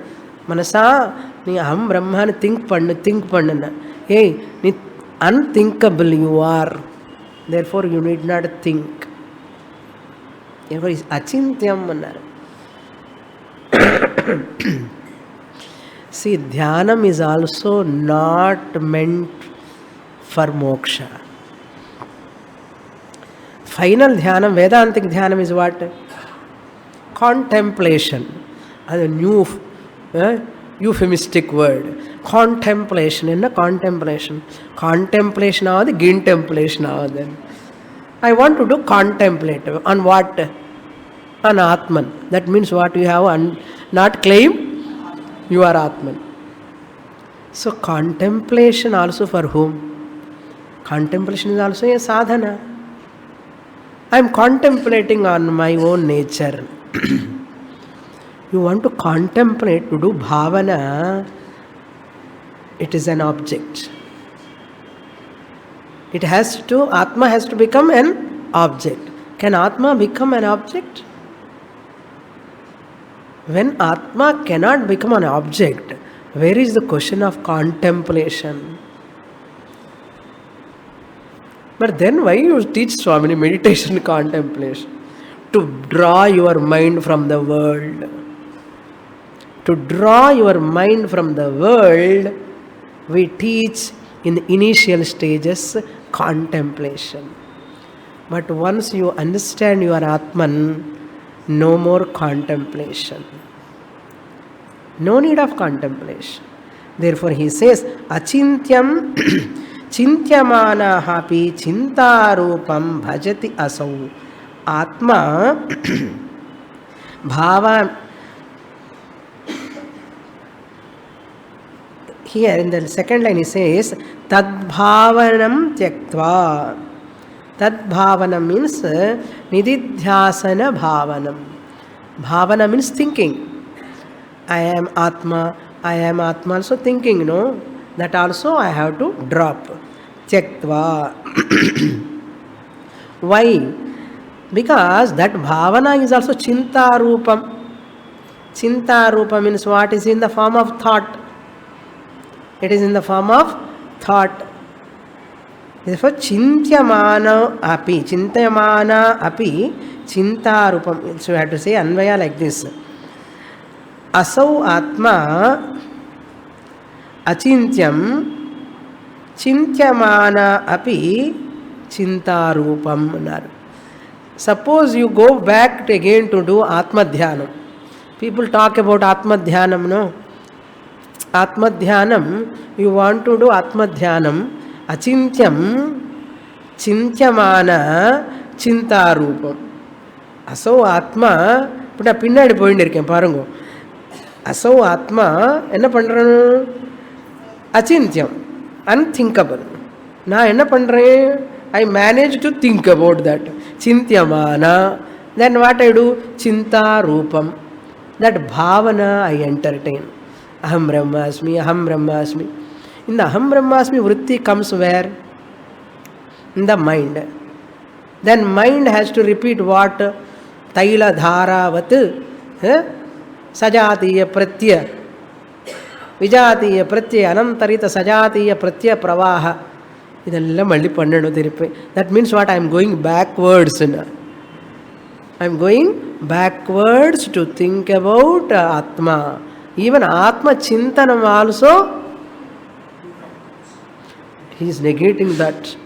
Manasa, nee aham brahmani think pannu. Hey, nee unthinkable you are. Therefore you need not think. Therefore is achintyam annaru. See, dhyanam is also not meant for moksha. Final dhyana, Vedantic dhyana is what? Contemplation. That's a new euphemistic word. Contemplation. In a contemplation. Contemplation or the gintemplation or then. I want to do contemplative. On what? On Atman. That means what you have not claim? You are Atman. So contemplation also for whom? Contemplation is also a sadhana. I am contemplating on my own nature. You want to contemplate, to do bhavana, it is an object. It has to, Atma has to become an object. Can Atma become an object? When Atma cannot become an object, where is the question of contemplation? But then why you teach Swamini meditation contemplation? To draw your mind from the world. To draw your mind from the world, we teach in the initial stages contemplation. But once you understand your Atman, no more contemplation. No need of contemplation. Therefore he says, Achintyam Chintyamana hapi chintarupam bhajati asau. Atma bhava. Here in the second line he says, Tadbhavanam tyaktva. Tadbhavana means nididhyasana bhavanam. Bhavana means thinking. I am Atma also thinking, no? That also I have to drop. Tyaktva. Why? Because that bhavana is also chinta rupam. Chinta rupam means what is in the form of thought. It is in the form of thought. Therefore, chintyamana api, chinta rupam. So you have to say Anvaya like this. Asau Atma Achintyam Chintyamana api Chintarupam. Suppose you go back again to do Atma Dhyanam. People talk about Atma Dhyanam, no? Atma Dhyanam, you want to do Atma Dhyanam, Achintyam Chintyamana Chintarupam. Asau Atma, put a pinnadi point irken parango. Asau Atma, enna pandran? Achintyam, unthinkable. Na enna pandran? I manage to think about that. Chintyamana. Then what I do? Chinta Rupam. That bhavana I entertain. Aham Brahmasmi, Aham Brahmasmi. In the Aham Brahmasmi, vritti comes where? In the mind. Then mind has to repeat what? Taila dhara vat. Sajatiya pratyaya. Vijatiya pratyaya. Anantarita sajatiya pratyaya pravaha. That means what? I am going backwards. I am going backwards to think about Atma. Even Atma Chintanam also, he is negating that.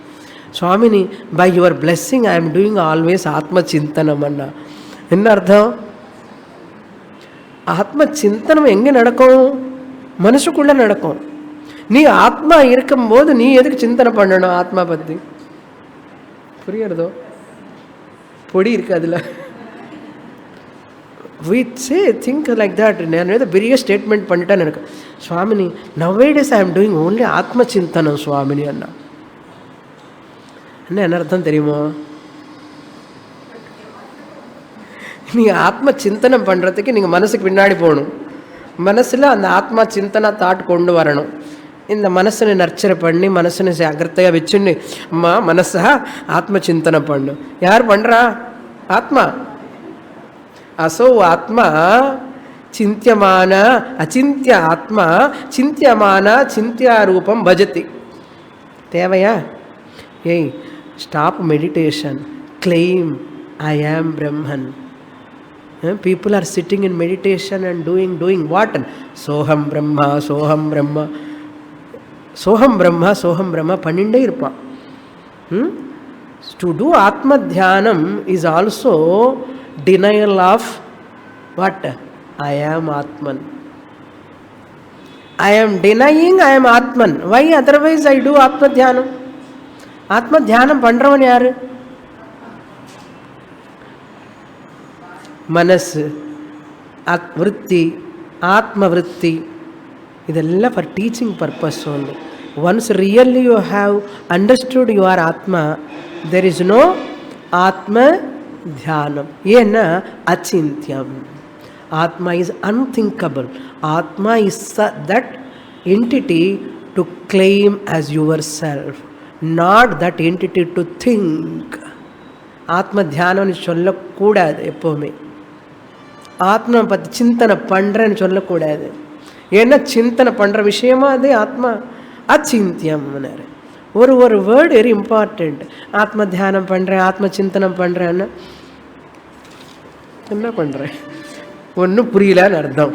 Swamini, by your blessing I am doing always Atma Chintanam anna. Enna ardham? Atma Chintanam enge nadakum? Manasukulla nadakum. நீ ஆத்மா இருக்கும்போது நீ எதுக்கு சிந்தனை பண்ணணும் ஆத்மா பற்றி? புரியுறதோ? பொடி இருக்கு அதில். We say think like that. நான் ஏதோ பெரிய ஸ்டேட்மெண்ட் பண்ணிட்டேன்னு எனக்கு. சுவாமினி, nowadays I am doing only ஆத்ம சிந்தனம் சுவாமினி அண்ணா. என்ன அர்த்தம் தெரியுமோ? நீங்க ஆத்ம சிந்தனம் பண்றதுக்கு நீங்க மனசுக்கு பின்னாடி போகணும். மனசுல அந்த ஆத்மா சிந்தனா தாட் கொண்டு வரணும். இந்த மனசனை நர்ச்சரை பண்ணி மனசனை ஜாகிரதையாக வச்சுன்னு அம்மா மனசா ஆத்ம சிந்தனை பண்ணு. யார் பண்ணுறா? ஆத்மா. அசோ ஆத்மா சிந்தியமான அச்சிந்திய ஆத்மா சிந்தியமான சிந்தியாரூபம் பஜதி. தேவையா? ஏய், ஸ்டாப் மெடிடேஷன். கிளைம் ஐ ஆம் பிரம்மன். People are sitting in meditation and doing what? Soham Brahma, Soham Brahma. Soham Brahma, Soham Brahma பண்ணிண்டே இருப்பான். To do Atma Dhyanam is also denial of what? I am Atman. I am denying I am Atman. Why otherwise I do Atma Dhyanam? Atma Dhyanam பண்றவன் யாரு? மனசு, விருத்தி, ஆத்ம விருத்தி, இதெல்லாம் for teaching purpose only. Once really you have understood you are Atma, there is no Atma Dhyanam. Yena Achintyam. Atma is unthinkable. Atma is that entity to claim as yourself, not that entity to think. ஆத்ம தியானம்னு சொல்லக்கூடாது. எப்போவுமே ஆத்மா பற்றி சிந்தனை பண்ணுறேன்னு சொல்லக்கூடாது. ஏன்னா சிந்தனை பண்ணுற விஷயமா அது ஆத்மா அச்சிந்தியம்னாரு. ஒரு வேர்டு வெரி இம்பார்ட்டண்ட். ஆத்ம தியானம் பண்ணுறேன், ஆத்ம சிந்தனம் பண்ணுறேன்னு என்ன பண்ணுறேன், ஒன்றும் புரியலன்னு அர்த்தம்.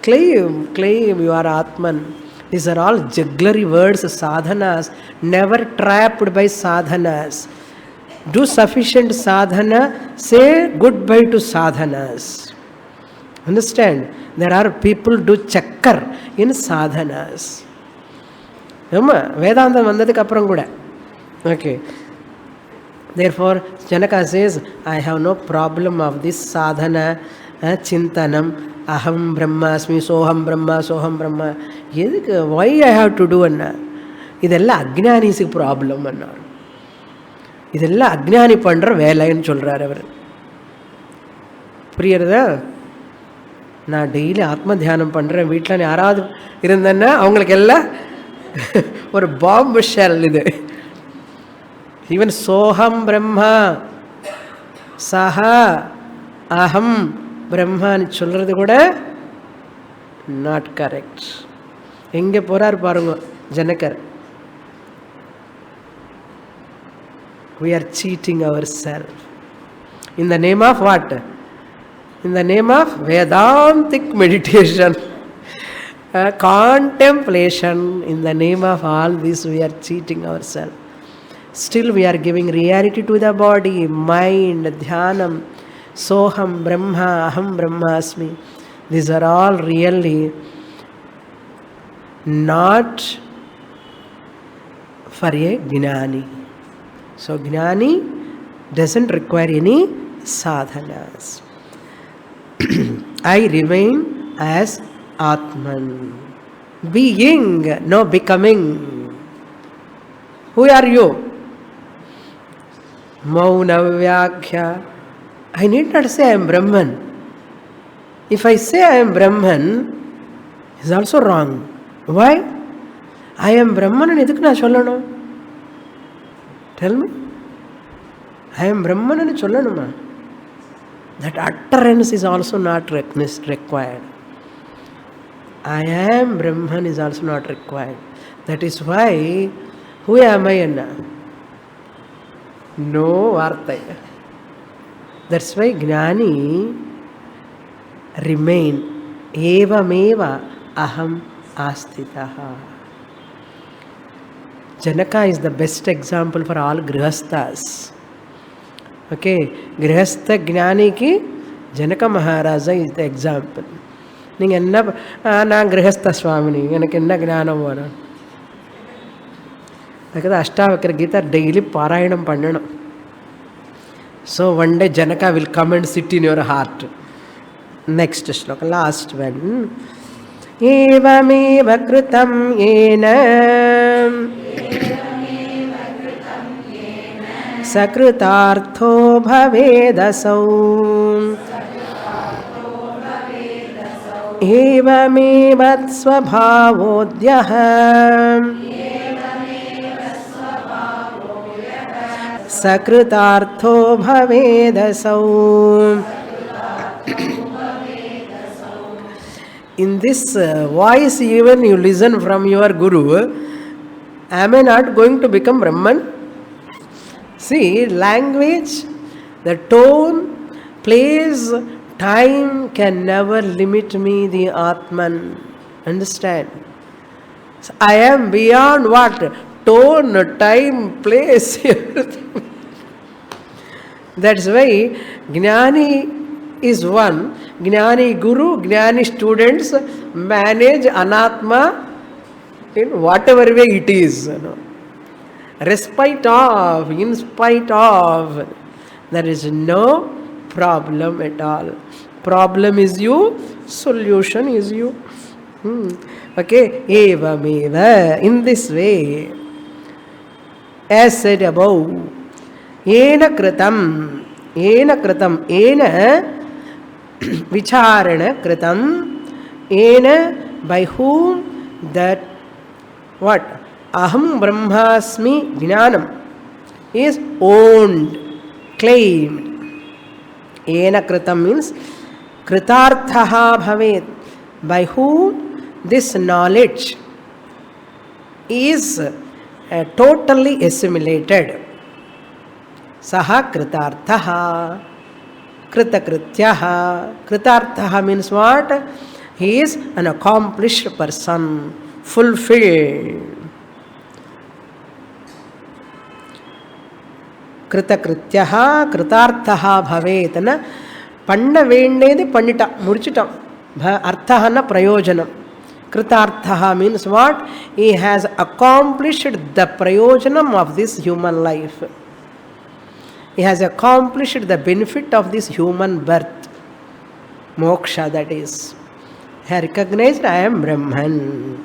claim you are Atman. These are all jugglery words, sadhanas. Never trapped by sadhanas. Do sufficient sadhana, say goodbye to sadhanas. Understand? There are people do chakkar in sadhanas. Amma Vedanta vandadukku appuram kuda. Okay. Therefore Janaka says, I have no problem of this sadhana, chintanam, aham brahmasmi, soham brahma, soham brahma. Why I have to do anna? Idella ajnanis problem anna. இதெல்லாம் அஜ்ஞானி பண்ணுற வேலைன்னு சொல்கிறார் அவர். புரியுறதா? நான் daily ஆத்ம தியானம் பண்ணுறேன், வீட்டில் யாராவது இருந்தேன்னா அவங்களுக்கு எல்லாம் ஒரு பாம்பு ஷெல் இது. ஈவன் சோஹம் பிரம்மா, சஹா அஹம் பிரம்மான்னு சொல்கிறது கூட நாட் கரெக்ட். எங்கே போகிறார் பாருங்க ஜனகர். We are cheating ourselves. In the name of what? In the name of Vedantic meditation, contemplation. In the name of all this, we are cheating ourselves. Still we are giving reality to the body, mind, dhyanam, soham brahma, aham brahmasmi. These are all really not for a Gnani. So Gnani doesn't require any sadhanas. I remain as Atman. Being, no becoming. Who are you? Mauna Vyakhya. I need not say I am Brahman. If I say I am Brahman, it's also wrong. Why? I am Brahman and edukku na sollanum? Tell me. I am Brahman and sollanuma. That utterance is also not required. I am Brahman is also not required. That is why, who am I anna? No vartha. That's why Gnani remain evameva aham astitaha. Janaka is the best example for all grihasthas. Okay, grihastha gnani ki Janaka Maharaja is the example. Ninga enna நான் grihastha swamini, எனக்கு என்ன ஞானம் வரும்? அதுக்கு Ashtavakra Geetha daily பாராயணம் பண்ணணும். So one day Janaka will come and sit in your heart. Next shloka, last one. Evameva kritam yena sakrutartho bhavedasau. Evameva svabhavodyah sakrutartho bhavedasau. In this voice even you listen from your guru, am I not going to become Brahman? See, language, the tone, place, time can never limit me, the Atman. Understand? So I am beyond what? Tone, time, place, everything. That's why Gnani is one. Gnani Guru, Gnani students manage Anatma in whatever way it is. Respite of, in spite of, there is no problem at all. Problem is you, solution is you. Okay, evameva, in this way, as said above, ena kritam, ena vicharana kritam, ena, by whom that what? Aham brahmasmi jnanam is owned. claimed. Ena kritam means kritarthaha bhavet, by whom this knowledge is totally assimilated. Saha kritarthaha, kritakrityaha. Kritarthaha means what? He is an accomplished person, fulfilled. Kritakrityaha, kritarthaha bhavetana. Panna vendedi pandita, mudichitam. Arthahana prayojanam. Kritarthaha means what? He has accomplished the prayojanam of this human life. He has accomplished the benefit of this human birth. Moksha, that is. He has recognized, I am Brahman.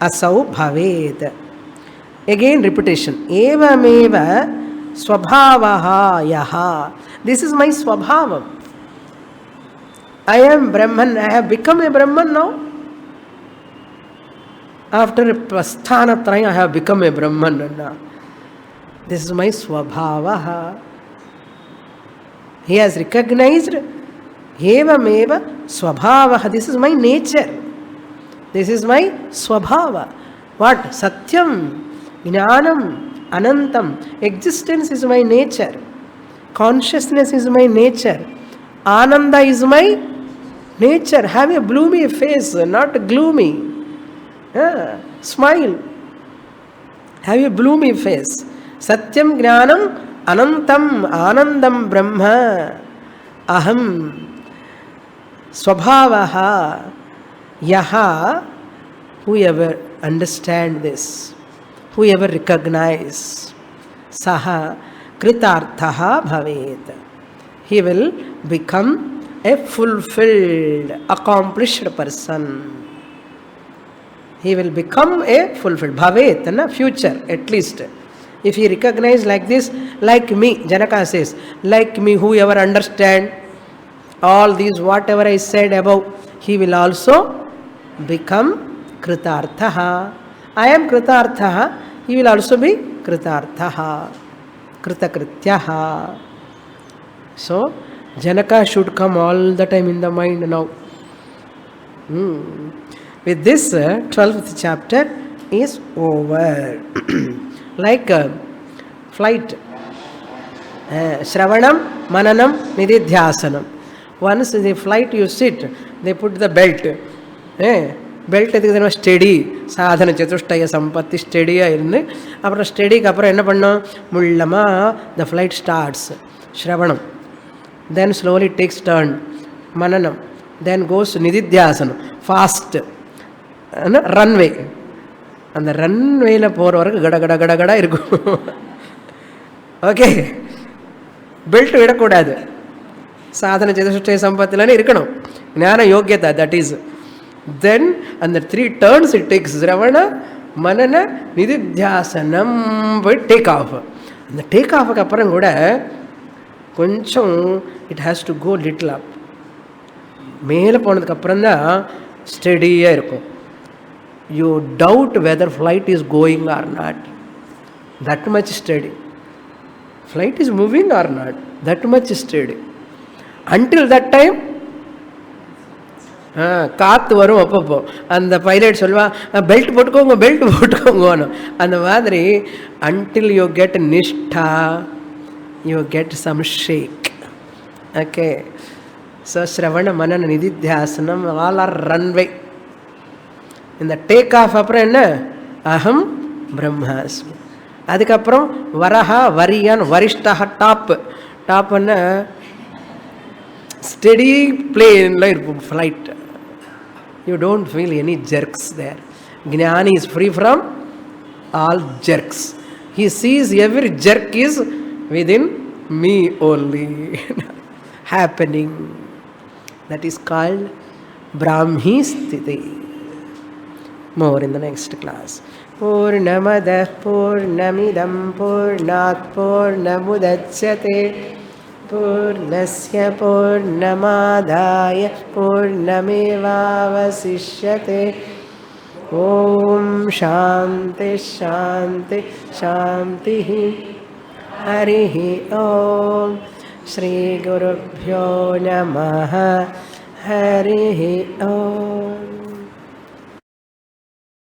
Asau bhavet. Again repetition. Evameva swabhavaha yaha. This is my swabhavam. I am Brahman. I have become a Brahman now. After a pasthanatraya, I have become a Brahman now. This is my swabhavaha. He has recognized evameva swabhavaha. This is my nature. This is my swabhava. What? Satyam, jnanam, anantam. Existence is my nature. Consciousness is my nature. Ananda is my nature. Have a bloomy face, not gloomy. Smile. Have a bloomy face. Satyam, jnanam, anantam, anandam, brahma, aham, swabhavaha, yaha. Whoever understand this, whoever recognize, saha kritarthaha bhavet. He will become a fulfilled, accomplished person. He will become a fulfilled bhavet, na future at least. If he recognize like this, like me, Janaka says, like me, whoever understand all these, whatever I said above, he will also become kritarthaha. I am kritarthaha, he will also be kritarthaha, kritakrityaha. So, Janaka should come all the time in the mind now. With this, 12th chapter is over. Like flight. Shravanam, Mananam, Nididhyasanam. Once the flight you sit, they put the belt. Belt steady. Sadhana Chatushtaya Sampatti steady. After steady, Mullama, the flight starts. Shravanam. Then slowly takes turn. Mananam. Then goes Nididhyasanam. Fast. Runway. And the runway la போற வரைக்கும் கட கட கட கட இருக்கும். Okay, belt விடக்கூடாது. சாதன சதுஷ்டய சம்பத்திலானே இருக்கணும். ஞான யோக்கியதா, தட் இஸ். தென் அந்த 3 turns it takes. சிரவண, மனன, நிதித்தியாசனம், டேக் ஆஃப். அந்த டேக் ஆஃபுக்கு அப்புறம் கூட கொஞ்சம் it has to go little up. மேலே போனதுக்கு அப்புறம் தான் ஸ்டெடியாக இருக்கும். You doubt whether flight is going or not. That much steady. Flight is moving or not. That much steady. Until that time, காற்று வரும் அப்பப்போ. அந்த பைலட் சொல்லுவா, பெல்ட் போட்டுக்கோங்க, பெல்ட் போட்டுக்கோங்க. அந்த மாதிரி until you get nishtha, you get some shake. Okay. So, Shravana, Manana, Nididhyasanam, all are runway. இந்த டேக் ஆஃப் அப்புறம் என்ன? அகம் பிரம்மாஸ்மி. அதுக்கப்புறம் வரஹா, வரியான், வரிஷ்டா, டாப். டாப்னா ஸ்டெடி பிளேனில் இருக்கும் flight. You don't feel any jerks there. Jnani is free from all jerks. He sees every jerk is within me only happening. That is called brahmi sthiti. More in the next class. Purnamada Purnamidam Purnat Purnamudachyate Purnasya Purnamadaya Purnamevavasishyate. Om Shanti Shanti Shanti. हरिः ॐ श्रीगुरुभ्यो नमः हरिः ॐ